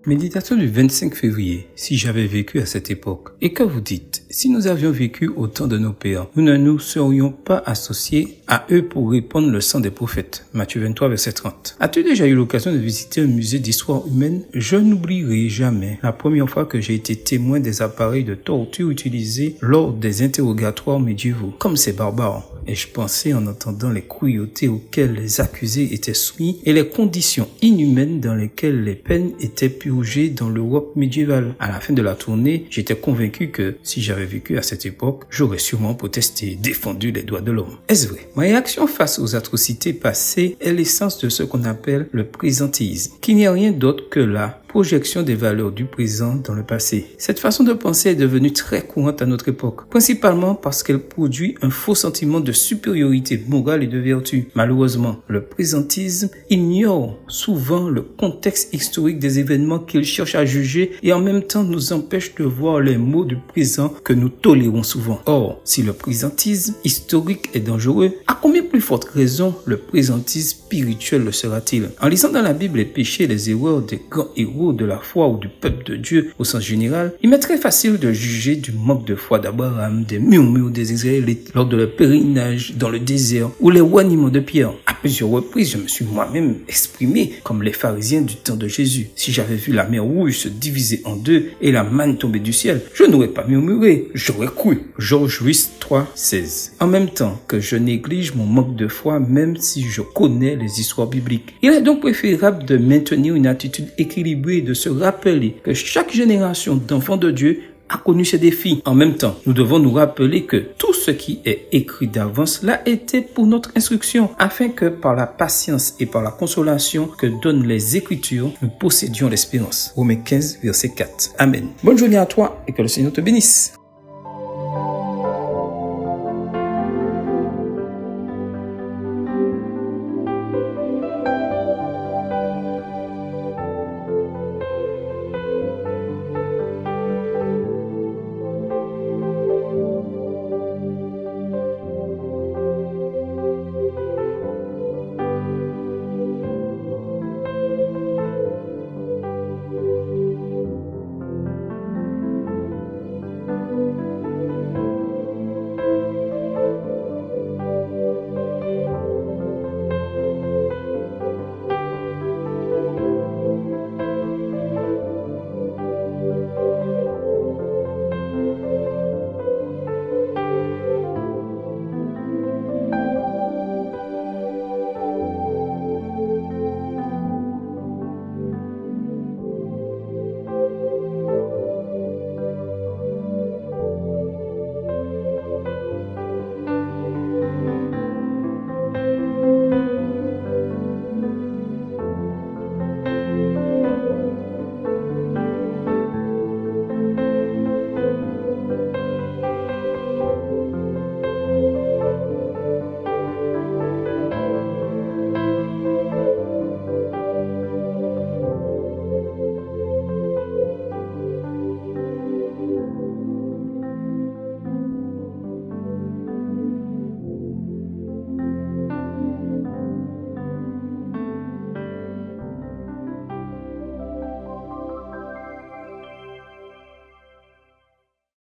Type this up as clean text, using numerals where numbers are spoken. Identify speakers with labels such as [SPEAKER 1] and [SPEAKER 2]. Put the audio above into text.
[SPEAKER 1] Méditation du 25 février, si j'avais vécu à cette époque. Et que vous dites, si nous avions vécu au temps de nos pères, nous ne nous serions pas associés à eux pour répandre le sang des prophètes. Matthieu 23, verset 30. As-tu déjà eu l'occasion de visiter un musée d'histoire humaine? Je n'oublierai jamais la première fois que j'ai été témoin des appareils de torture utilisés lors des interrogatoires médiévaux. Comme c'est barbare. Et je pensais en entendant les cruautés auxquelles les accusés étaient soumis et les conditions inhumaines dans lesquelles les peines étaient purgées dans l'Europe médiévale. À la fin de la tournée, j'étais convaincu que si j'avais vécu à cette époque, j'aurais sûrement protesté et défendu les droits de l'homme. Est-ce vrai? Ma réaction face aux atrocités passées est l'essence de ce qu'on appelle le présentéisme, qui n'est rien d'autre que la projection des valeurs du présent dans le passé. Cette façon de penser est devenue très courante à notre époque, principalement parce qu'elle produit un faux sentiment de supériorité morale et de vertu. Malheureusement, le présentisme ignore souvent le contexte historique des événements qu'il cherche à juger et en même temps nous empêche de voir les maux du présent que nous tolérons souvent. Or, si le présentisme historique est dangereux, à combien plus forte raison le présentisme spirituel le sera-t-il? En lisant dans la Bible les péchés et les erreurs des grands héros de la foi ou du peuple de Dieu au sens général, il m'est très facile de juger du manque de foi d'Abraham, des murmures des Israélites lors de leur pèlerinage dans le désert ou les reniements de Pierre. À plusieurs reprises, je me suis moi-même exprimé comme les pharisiens du temps de Jésus. Si j'avais vu la mer rouge se diviser en deux et la manne tomber du ciel, je n'aurais pas murmuré, j'aurais cru. George Wyss 3:16. En même temps que je néglige mon manque de foi, même si je connais les histoires bibliques. Il est donc préférable de maintenir une attitude équilibrée et de se rappeler que chaque génération d'enfants de Dieu a connu ses défis. En même temps, nous devons nous rappeler que tout ce qui est écrit d'avance l'a été pour notre instruction, afin que par la patience et par la consolation que donnent les Écritures, nous possédions l'espérance. Romains 15, verset 4. Amen. Bonne journée à toi et que le Seigneur te bénisse.